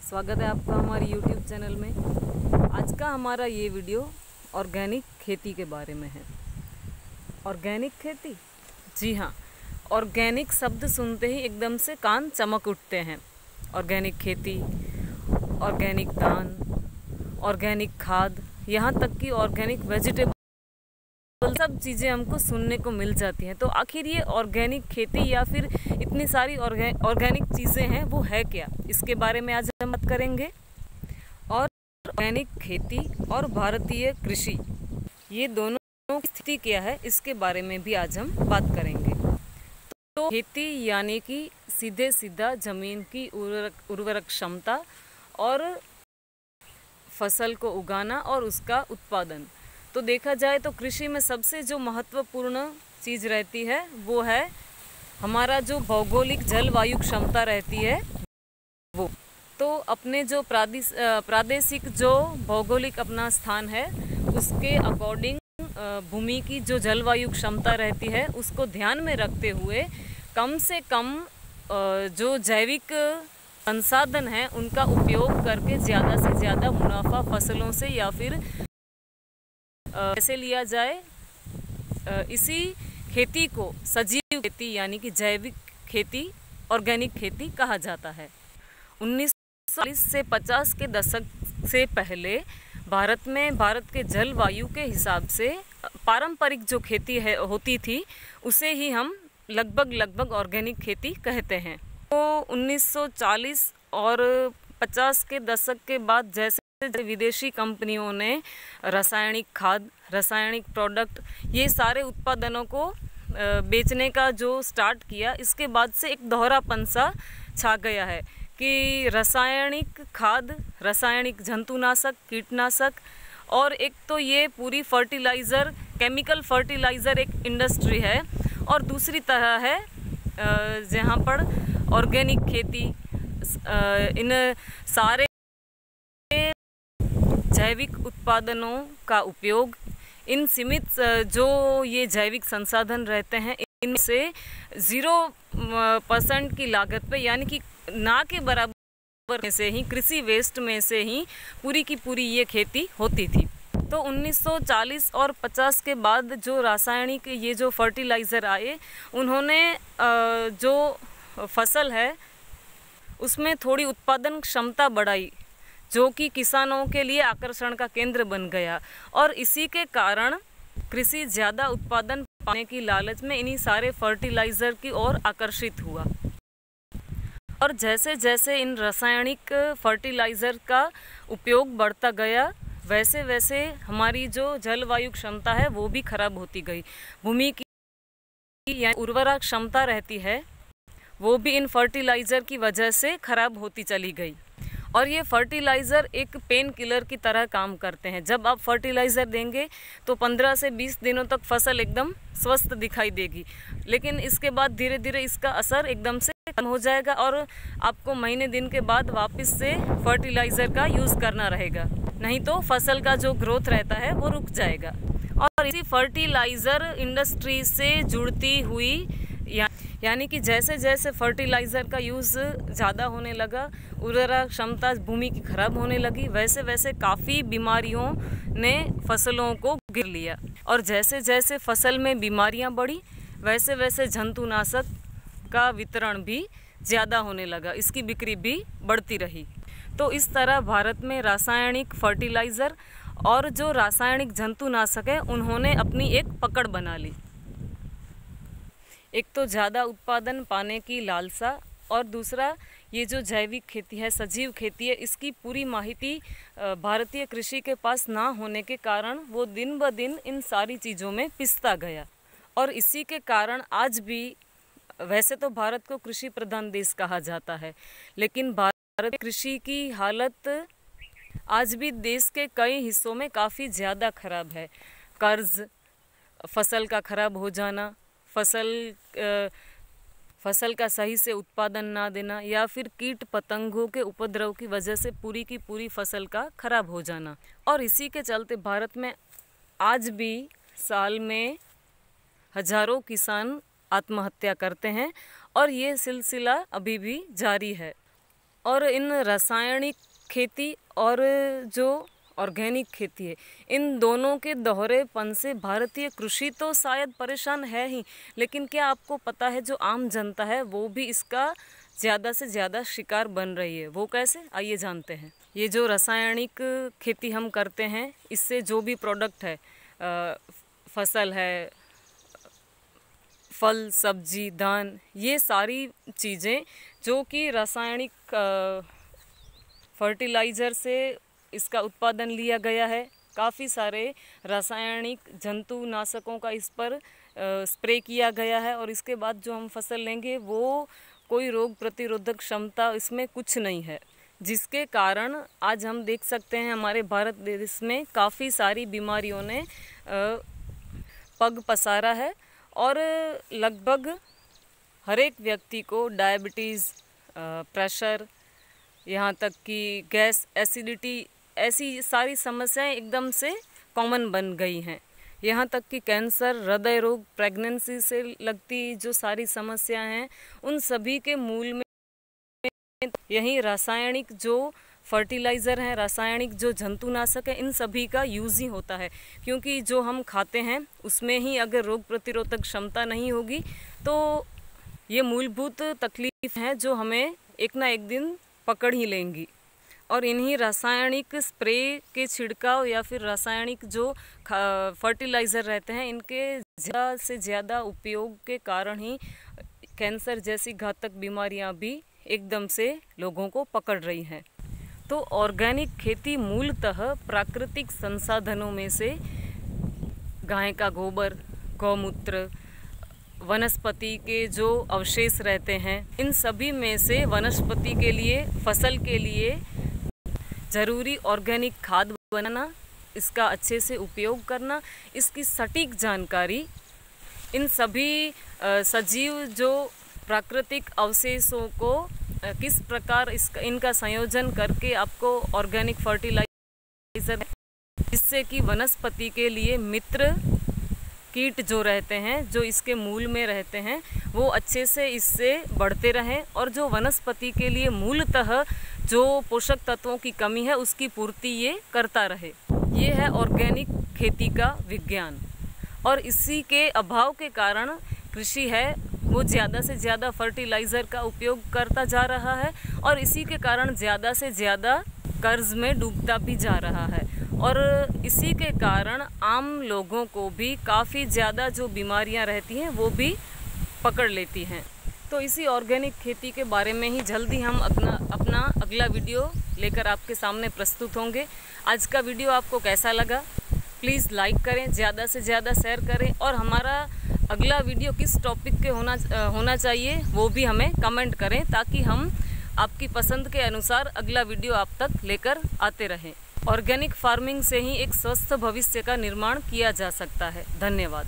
स्वागत है आपका हमारे YouTube चैनल में। आज का हमारा ये वीडियो ऑर्गेनिक खेती के बारे में है। ऑर्गेनिक खेती, जी हाँ, ऑर्गेनिक शब्द सुनते ही एकदम से कान चमक उठते हैं। ऑर्गेनिक खेती, ऑर्गेनिक धान, ऑर्गेनिक खाद, यहाँ तक कि ऑर्गेनिक वेजिटेबल, सब चीज़ें हमको सुनने को मिल जाती हैं। तो आखिर ये ऑर्गेनिक खेती या फिर इतनी सारी ऑर्गेनिक चीज़ें हैं, वो है क्या, इसके बारे में आज हम बात करेंगे। और ऑर्गेनिक खेती और भारतीय कृषि, ये दोनों की स्थिति क्या है, इसके बारे में भी आज हम बात करेंगे। तो खेती यानी कि सीधे सीधा ज़मीन की उर्वरक क्षमता और फसल को उगाना और उसका उत्पादन। तो देखा जाए तो कृषि में सबसे जो महत्वपूर्ण चीज़ रहती है वो है हमारा जो भौगोलिक जलवायु क्षमता रहती है वो। तो अपने जो प्रादेशिक जो भौगोलिक अपना स्थान है उसके अकॉर्डिंग भूमि की जो जलवायु क्षमता रहती है उसको ध्यान में रखते हुए कम से कम जो जैविक संसाधन हैं उनका उपयोग करके ज़्यादा से ज़्यादा मुनाफा फसलों से या फिर कैसे लिया जाए, इसी खेती को सजीव खेती यानी कि जैविक खेती, ऑर्गेनिक खेती कहा जाता है। 1940 से 50 के दशक से पहले भारत के जलवायु के हिसाब से पारंपरिक जो खेती होती थी उसे ही हम लगभग ऑर्गेनिक खेती कहते हैं। तो 1940 और 50 के दशक के बाद जैसे विदेशी कंपनियों ने रासायनिक खाद, रासायनिक प्रोडक्ट, ये सारे उत्पादनों को बेचने का जो स्टार्ट किया, इसके बाद से एक दोहरापन सा छा गया है कि रासायनिक खाद, रासायनिक जंतुनाशक, कीटनाशक, और एक तो ये पूरी फर्टिलाइज़र, केमिकल फर्टिलाइज़र एक इंडस्ट्री है, और दूसरी तरह है जहाँ पर ऑर्गेनिक खेती, इन सारे जैविक उत्पादनों का उपयोग, इन सीमित जो ये जैविक संसाधन रहते हैं इनसे 0% की लागत पे, यानी कि ना के बराबर में से ही, कृषि वेस्ट में से ही पूरी की पूरी ये खेती होती थी। तो 1940 और 50 के बाद जो रासायनिक ये जो फर्टिलाइज़र आए, उन्होंने जो फसल है उसमें थोड़ी उत्पादन क्षमता बढ़ाई, जो कि किसानों के लिए आकर्षण का केंद्र बन गया, और इसी के कारण कृषि ज़्यादा उत्पादन पाने की लालच में इन्हीं सारे फर्टिलाइज़र की ओर आकर्षित हुआ। और जैसे जैसे इन रासायनिक फर्टिलाइज़र का उपयोग बढ़ता गया, वैसे वैसे हमारी जो जलवायु क्षमता है वो भी खराब होती गई। भूमि की उर्वरक क्षमता रहती है वो भी इन फर्टिलाइज़र की वजह से खराब होती चली गई। और ये फर्टिलाइज़र एक पेन किलर की तरह काम करते हैं। जब आप फर्टिलाइज़र देंगे तो 15 से 20 दिनों तक फसल एकदम स्वस्थ दिखाई देगी, लेकिन इसके बाद धीरे धीरे इसका असर एकदम से कम हो जाएगा और आपको महीने दिन के बाद वापस से फर्टिलाइज़र का यूज़ करना रहेगा, नहीं तो फसल का जो ग्रोथ रहता है वो रुक जाएगा। और इसी फर्टिलाइज़र इंडस्ट्री से जुड़ती हुई यानी कि जैसे जैसे फर्टिलाइज़र का यूज़ ज़्यादा होने लगा, उर्वरक क्षमता भूमि की खराब होने लगी, वैसे वैसे काफ़ी बीमारियों ने फसलों को घेर लिया। और जैसे जैसे फसल में बीमारियां बढ़ी, वैसे वैसे जंतुनाशक का वितरण भी ज़्यादा होने लगा, इसकी बिक्री भी बढ़ती रही। तो इस तरह भारत में रासायनिक फर्टिलाइज़र और जो रासायनिक जंतुनाशक है उन्होंने अपनी एक पकड़ बना ली। एक तो ज़्यादा उत्पादन पाने की लालसा, और दूसरा ये जो जैविक खेती है, सजीव खेती है, इसकी पूरी माहिती भारतीय कृषि के पास ना होने के कारण वो दिन ब दिन इन सारी चीज़ों में पिसता गया। और इसी के कारण आज भी, वैसे तो भारत को कृषि प्रधान देश कहा जाता है, लेकिन भारत कृषि की हालत आज भी देश के कई हिस्सों में काफ़ी ज़्यादा खराब है। कर्ज, फसल का खराब हो जाना, फसल का सही से उत्पादन ना देना, या फिर कीट पतंगों के उपद्रव की वजह से पूरी की पूरी फसल का खराब हो जाना। और इसी के चलते भारत में आज भी साल में हजारों किसान आत्महत्या करते हैं, और ये सिलसिला अभी भी जारी है। और इन रासायनिक खेती और जो ऑर्गेनिक खेती है, इन दोनों के दोहरेपन से भारतीय कृषि तो शायद परेशान है ही, लेकिन क्या आपको पता है जो आम जनता है वो भी इसका ज़्यादा से ज़्यादा शिकार बन रही है। वो कैसे, आइए जानते हैं। ये जो रासायनिक खेती हम करते हैं, इससे जो भी प्रोडक्ट है, फसल है, फल, सब्जी, धान, ये सारी चीज़ें जो कि रासायनिक फर्टिलाइज़र से इसका उत्पादन लिया गया है, काफ़ी सारे रासायनिक जंतुनाशकों का इस पर स्प्रे किया गया है, और इसके बाद जो हम फसल लेंगे वो कोई रोग प्रतिरोधक क्षमता इसमें कुछ नहीं है, जिसके कारण आज हम देख सकते हैं हमारे भारत देश में काफ़ी सारी बीमारियों ने पग पसारा है, और लगभग हर एक व्यक्ति को डायबिटीज़, प्रेशर, यहाँ तक कि गैस, एसिडिटी, ऐसी सारी समस्याएं एकदम से कॉमन बन गई हैं। यहाँ तक कि कैंसर, हृदय रोग, प्रेगनेंसी से लगती जो सारी समस्याएं हैं, उन सभी के मूल में यही रासायनिक जो फर्टिलाइज़र हैं, रासायनिक जो जंतुनाशक है, इन सभी का यूज़ ही होता है। क्योंकि जो हम खाते हैं उसमें ही अगर रोग प्रतिरोधक क्षमता नहीं होगी तो ये मूलभूत तकलीफ हैं जो हमें एक ना एक दिन पकड़ ही लेंगी। और इन्हीं रासायनिक स्प्रे के छिड़काव या फिर रासायनिक जो फर्टिलाइज़र रहते हैं, इनके ज़्यादा से ज़्यादा उपयोग के कारण ही कैंसर जैसी घातक बीमारियां भी एकदम से लोगों को पकड़ रही हैं। तो ऑर्गेनिक खेती मूलतः प्राकृतिक संसाधनों में से गाय का गोबर, गौमूत्र, वनस्पति के जो अवशेष रहते हैं, इन सभी में से वनस्पति के लिए, फसल के लिए ज़रूरी ऑर्गेनिक खाद बनाना, इसका अच्छे से उपयोग करना, इसकी सटीक जानकारी, इन सभी सजीव जो प्राकृतिक अवशेषों को किस प्रकार इनका संयोजन करके आपको ऑर्गेनिक फर्टिलाइज़र, जिससे कि वनस्पति के लिए मित्र कीट जो रहते हैं, जो इसके मूल में रहते हैं, वो अच्छे से इससे बढ़ते रहें, और जो वनस्पति के लिए मूलतः जो पोषक तत्वों की कमी है उसकी पूर्ति ये करता रहे। ये है ऑर्गेनिक खेती का विज्ञान। और इसी के अभाव के कारण कृषि है वो ज़्यादा से ज़्यादा फर्टिलाइज़र का उपयोग करता जा रहा है, और इसी के कारण ज़्यादा से ज़्यादा कर्ज में डूबता भी जा रहा है, और इसी के कारण आम लोगों को भी काफ़ी ज़्यादा जो बीमारियां रहती हैं वो भी पकड़ लेती हैं। तो इसी ऑर्गेनिक खेती के बारे में ही जल्दी हम अपना अगला वीडियो लेकर आपके सामने प्रस्तुत होंगे। आज का वीडियो आपको कैसा लगा, प्लीज़ लाइक करें, ज़्यादा से ज़्यादा शेयर करें, और हमारा अगला वीडियो किस टॉपिक के होना चाहिए वो भी हमें कमेंट करें, ताकि हम आपकी पसंद के अनुसार अगला वीडियो आप तक लेकर आते रहें। ऑर्गेनिक फार्मिंग से ही एक स्वस्थ भविष्य का निर्माण किया जा सकता है। धन्यवाद।